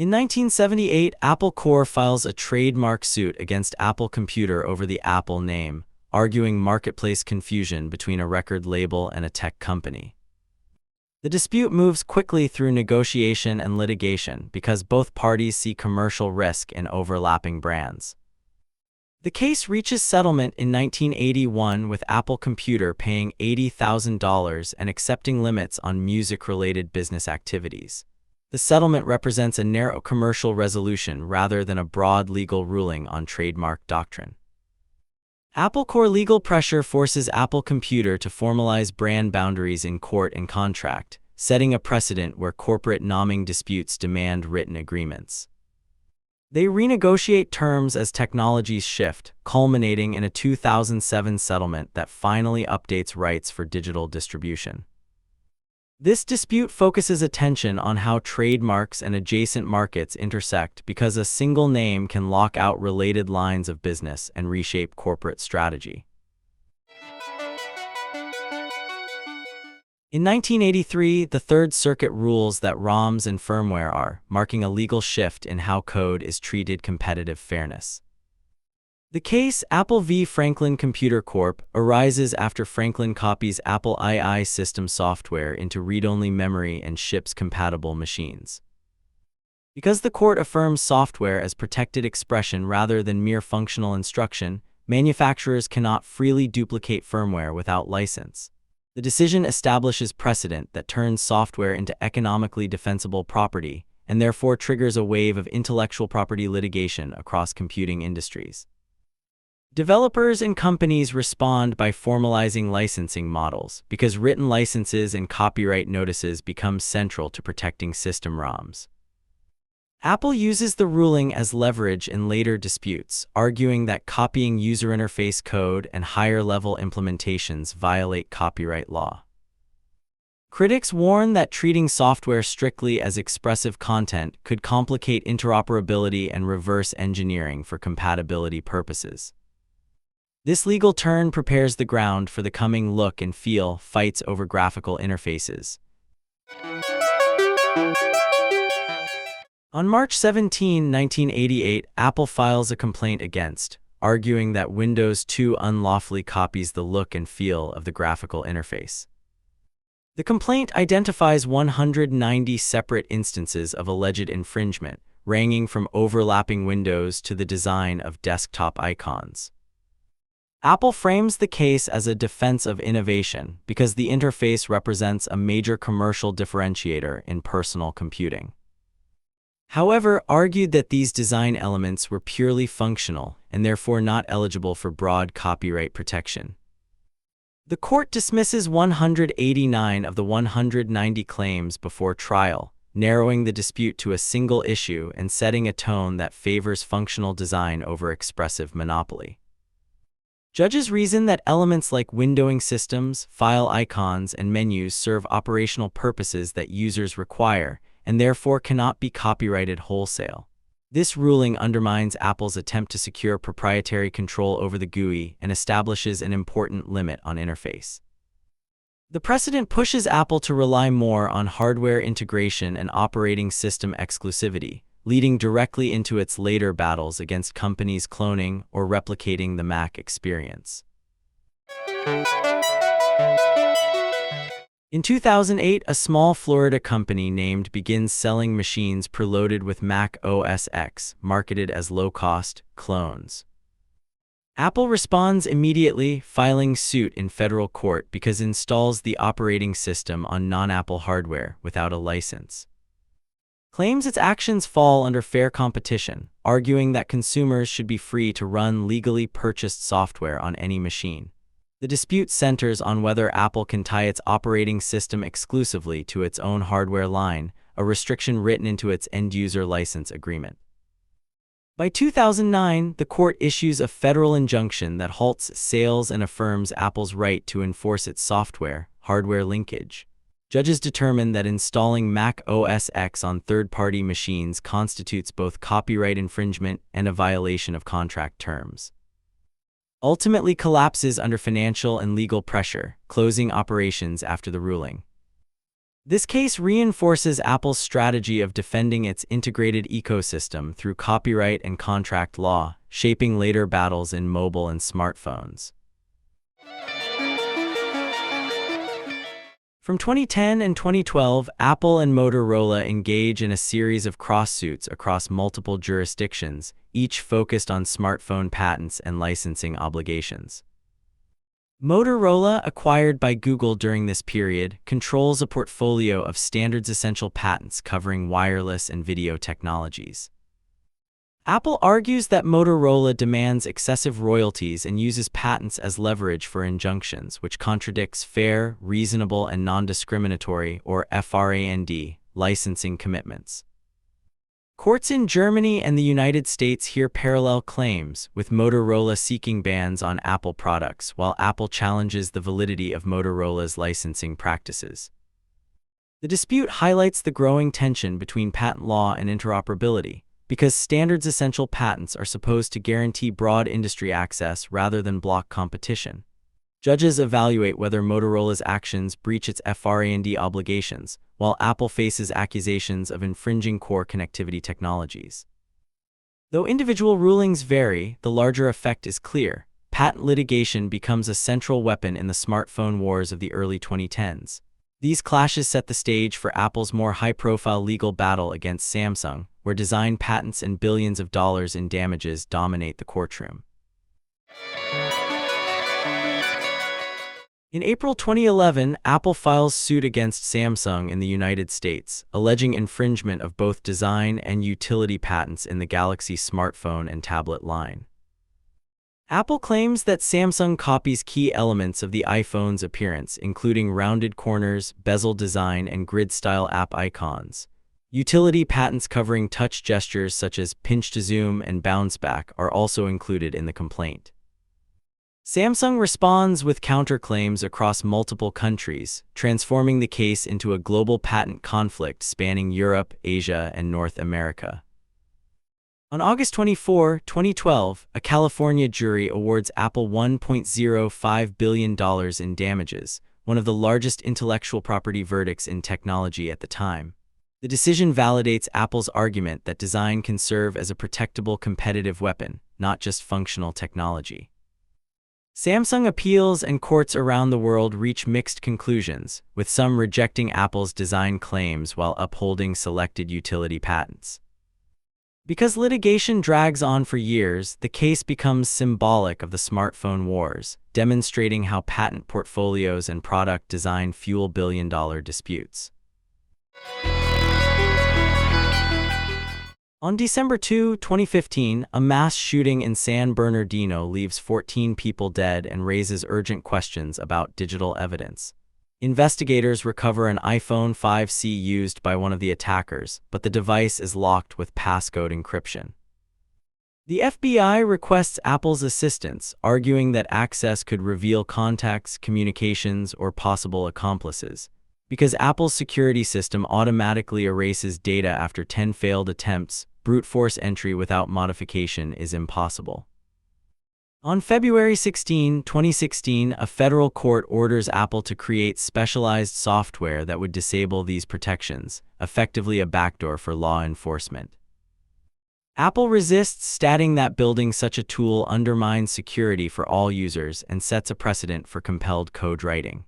In 1978, Apple Corp. files a trademark suit against Apple Computer over the Apple name, arguing marketplace confusion between a record label and a tech company. The dispute moves quickly through negotiation and litigation because both parties see commercial risk in overlapping brands. The case reaches settlement in 1981 with Apple Computer paying $80,000 and accepting limits on music-related business activities. The settlement represents a narrow commercial resolution rather than a broad legal ruling on trademark doctrine. Apple Corp. legal pressure forces Apple Computer to formalize brand boundaries in court and contract, setting a precedent where corporate naming disputes demand written agreements. They renegotiate terms as technologies shift, culminating in a 2007 settlement that finally updates rights for digital distribution. This dispute focuses attention on how trademarks and adjacent markets intersect because a single name can lock out related lines of business and reshape corporate strategy. In 1983, the Third Circuit rules that ROMs and firmware are, marking a legal shift in how code is treated competitive fairness. The case, Apple v. Franklin Computer Corp., arises after Franklin copies Apple II system software into read-only memory and ships compatible machines. Because the court affirms software as protected expression rather than mere functional instruction, manufacturers cannot freely duplicate firmware without license. The decision establishes precedent that turns software into economically defensible property and therefore triggers a wave of intellectual property litigation across computing industries. Developers and companies respond by formalizing licensing models because written licenses and copyright notices become central to protecting system ROMs. Apple uses the ruling as leverage in later disputes, arguing that copying user interface code and higher-level implementations violate copyright law. Critics warn that treating software strictly as expressive content could complicate interoperability and reverse engineering for compatibility purposes. This legal turn prepares the ground for the coming look and feel fights over graphical interfaces. On March 17, 1988, Apple files a complaint against, arguing that Windows 2 unlawfully copies the look and feel of the graphical interface. The complaint identifies 190 separate instances of alleged infringement, ranging from overlapping windows to the design of desktop icons. Apple frames the case as a defense of innovation because the interface represents a major commercial differentiator in personal computing. However, argued that these design elements were purely functional and therefore not eligible for broad copyright protection. The court dismisses 189 of the 190 claims before trial, narrowing the dispute to a single issue and setting a tone that favors functional design over expressive monopoly. Judges reason that elements like windowing systems, file icons, and menus serve operational purposes that users require, and therefore cannot be copyrighted wholesale. This ruling undermines Apple's attempt to secure proprietary control over the GUI and establishes an important limit on interface. The precedent pushes Apple to rely more on hardware integration and operating system exclusivity, leading directly into its later battles against companies cloning or replicating the Mac experience. In 2008, a small Florida company named begins selling machines preloaded with Mac OS X, marketed as low-cost clones. Apple responds immediately, filing suit in federal court because it installs the operating system on non-Apple hardware without a license. Claims its actions fall under fair competition, arguing that consumers should be free to run legally purchased software on any machine. The dispute centers on whether Apple can tie its operating system exclusively to its own hardware line, a restriction written into its end-user license agreement. By 2009, the court issues a federal injunction that halts sales and affirms Apple's right to enforce its software-hardware linkage. Judges determine that installing Mac OS X on third-party machines constitutes both copyright infringement and a violation of contract terms. Ultimately collapses under financial and legal pressure, closing operations after the ruling. This case reinforces Apple's strategy of defending its integrated ecosystem through copyright and contract law, shaping later battles in mobile and smartphones. From 2010 and 2012, Apple and Motorola engage in a series of cross-suits across multiple jurisdictions, each focused on smartphone patents and licensing obligations. Motorola, acquired by Google during this period, controls a portfolio of standards-essential patents covering wireless and video technologies. Apple argues that Motorola demands excessive royalties and uses patents as leverage for injunctions, which contradicts fair, reasonable, and non-discriminatory, or FRAND, licensing commitments. Courts in Germany and the United States hear parallel claims, with Motorola seeking bans on Apple products while Apple challenges the validity of Motorola's licensing practices. The dispute highlights the growing tension between patent law and interoperability, because standards-essential patents are supposed to guarantee broad industry access rather than block competition. Judges evaluate whether Motorola's actions breach its FRAND obligations, while Apple faces accusations of infringing core connectivity technologies. Though individual rulings vary, the larger effect is clear. Patent litigation becomes a central weapon in the smartphone wars of the early 2010s. These clashes set the stage for Apple's more high-profile legal battle against Samsung, where design patents and billions of dollars in damages dominate the courtroom. In April 2011, Apple files suit against Samsung in the United States, alleging infringement of both design and utility patents in the Galaxy smartphone and tablet line. Apple claims that Samsung copies key elements of the iPhone's appearance, including rounded corners, bezel design, and grid-style app icons. Utility patents covering touch gestures such as pinch to zoom and bounce back are also included in the complaint. Samsung responds with counterclaims across multiple countries, transforming the case into a global patent conflict spanning Europe, Asia, and North America. On August 24, 2012, a California jury awards Apple $1.05 billion in damages, one of the largest intellectual property verdicts in technology at the time. The decision validates Apple's argument that design can serve as a protectable competitive weapon, not just functional technology. Samsung appeals and courts around the world reach mixed conclusions, with some rejecting Apple's design claims while upholding selected utility patents. Because litigation drags on for years, the case becomes symbolic of the smartphone wars, demonstrating how patent portfolios and product design fuel billion-dollar disputes. On December 2, 2015, a mass shooting in San Bernardino leaves 14 people dead and raises urgent questions about digital evidence. Investigators recover an iPhone 5C used by one of the attackers, but the device is locked with passcode encryption. The FBI requests Apple's assistance, arguing that access could reveal contacts, communications, or possible accomplices. Because Apple's security system automatically erases data after 10 failed attempts, brute force entry without modification is impossible. On February 16, 2016, a federal court orders Apple to create specialized software that would disable these protections, effectively a backdoor for law enforcement. Apple resists, stating that building such a tool undermines security for all users and sets a precedent for compelled code writing.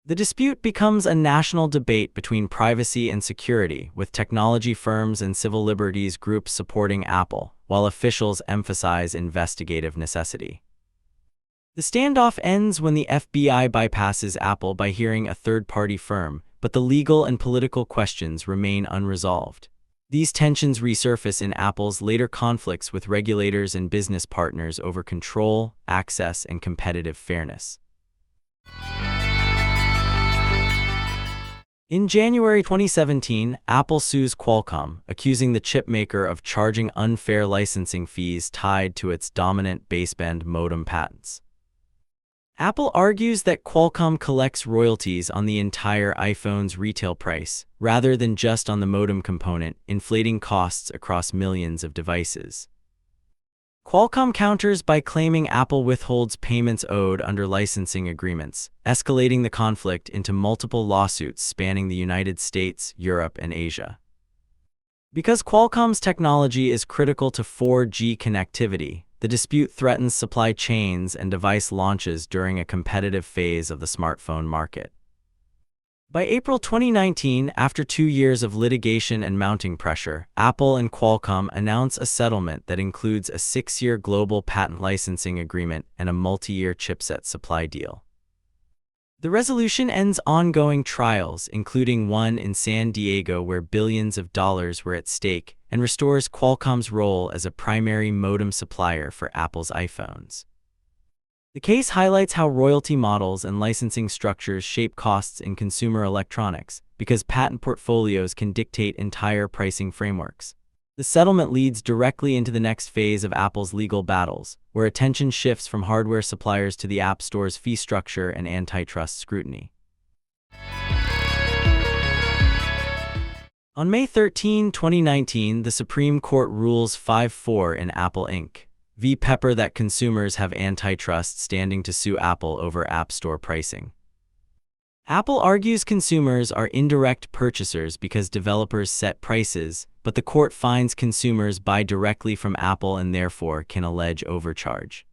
The dispute becomes a national debate between privacy and security, with technology firms and civil liberties groups supporting Apple, while officials emphasize investigative necessity. The standoff ends when the FBI bypasses Apple by hearing a third-party firm, but the legal and political questions remain unresolved. These tensions resurface in Apple's later conflicts with regulators and business partners over control, access, and competitive fairness. In January 2017, Apple sues Qualcomm, accusing the chipmaker of charging unfair licensing fees tied to its dominant baseband modem patents. Apple argues that Qualcomm collects royalties on the entire iPhone's retail price, rather than just on the modem component, inflating costs across millions of devices. Qualcomm counters by claiming Apple withholds payments owed under licensing agreements, escalating the conflict into multiple lawsuits spanning the United States, Europe, and Asia. Because Qualcomm's technology is critical to 4G connectivity, the dispute threatens supply chains and device launches during a competitive phase of the smartphone market. By April 2019, after 2 years of litigation and mounting pressure, Apple and Qualcomm announce a settlement that includes a 6-year global patent licensing agreement and a multi-year chipset supply deal. The resolution ends ongoing trials, including one in San Diego where billions of dollars were at stake, and restores Qualcomm's role as a primary modem supplier for Apple's iPhones. The case highlights how royalty models and licensing structures shape costs in consumer electronics, because patent portfolios can dictate entire pricing frameworks. The settlement leads directly into the next phase of Apple's legal battles, where attention shifts from hardware suppliers to the App Store's fee structure and antitrust scrutiny. On May 13, 2019, the Supreme Court rules 5-4 in Apple Inc. v. Pepper that consumers have antitrust standing to sue Apple over App Store pricing. Apple argues consumers are indirect purchasers because developers set prices, but the court finds consumers buy directly from Apple and therefore can allege overcharge.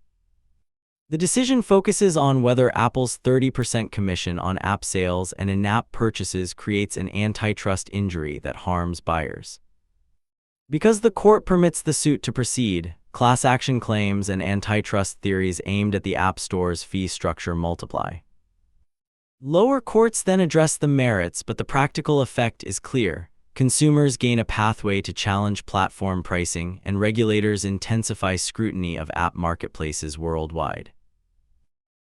The decision focuses on whether Apple's 30% commission on app sales and in-app purchases creates an antitrust injury that harms buyers. Because the court permits the suit to proceed, class action claims and antitrust theories aimed at the App Store's fee structure multiply. Lower courts then address the merits, but the practical effect is clear. Consumers gain a pathway to challenge platform pricing, and regulators intensify scrutiny of app marketplaces worldwide.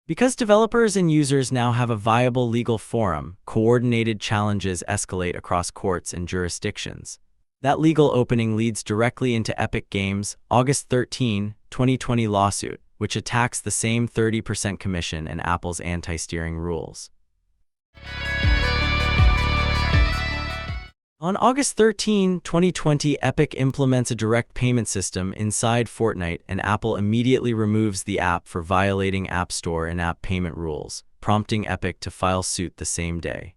Because developers and users now have a viable legal forum, coordinated challenges escalate across courts and jurisdictions. That legal opening leads directly into Epic Games' August 13, 2020 lawsuit, which attacks the same 30% commission and Apple's anti-steering rules. On August 13, 2020, Epic implements a direct payment system inside Fortnite, and Apple immediately removes the app for violating App Store and app payment rules, prompting Epic to file suit the same day.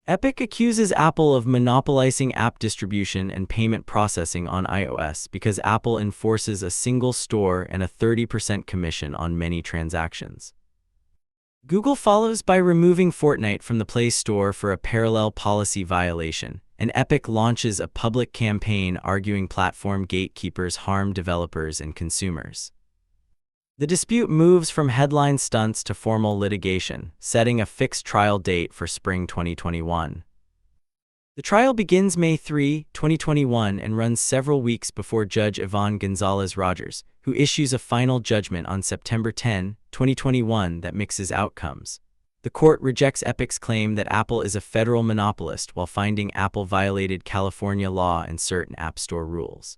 Epic accuses Apple of monopolizing app distribution and payment processing on iOS because Apple enforces a single store and a 30% commission on many transactions. Google follows by removing Fortnite from the Play Store for a parallel policy violation, and Epic launches a public campaign arguing platform gatekeepers harm developers and consumers. The dispute moves from headline stunts to formal litigation, setting a fixed trial date for spring 2021. The trial begins May 3, 2021 and runs several weeks before Judge Yvonne Gonzalez-Rogers, who issues a final judgment on September 10, 2021 that mixes outcomes. The court rejects Epic's claim that Apple is a federal monopolist while finding Apple violated California law and certain App Store rules.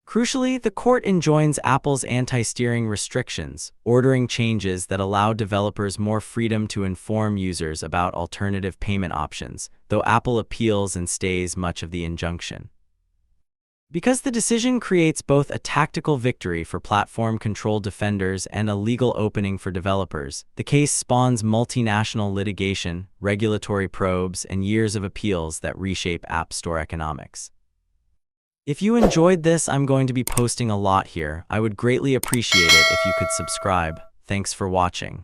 Crucially, the court enjoins Apple's anti-steering restrictions, ordering changes that allow developers more freedom to inform users about alternative payment options, though Apple appeals and stays much of the injunction. Because the decision creates both a tactical victory for platform control defenders and a legal opening for developers, the case spawns multinational litigation, regulatory probes, and years of appeals that reshape App Store economics. If you enjoyed this, I'm going to be posting a lot here. I would greatly appreciate it if you could subscribe. Thanks for watching.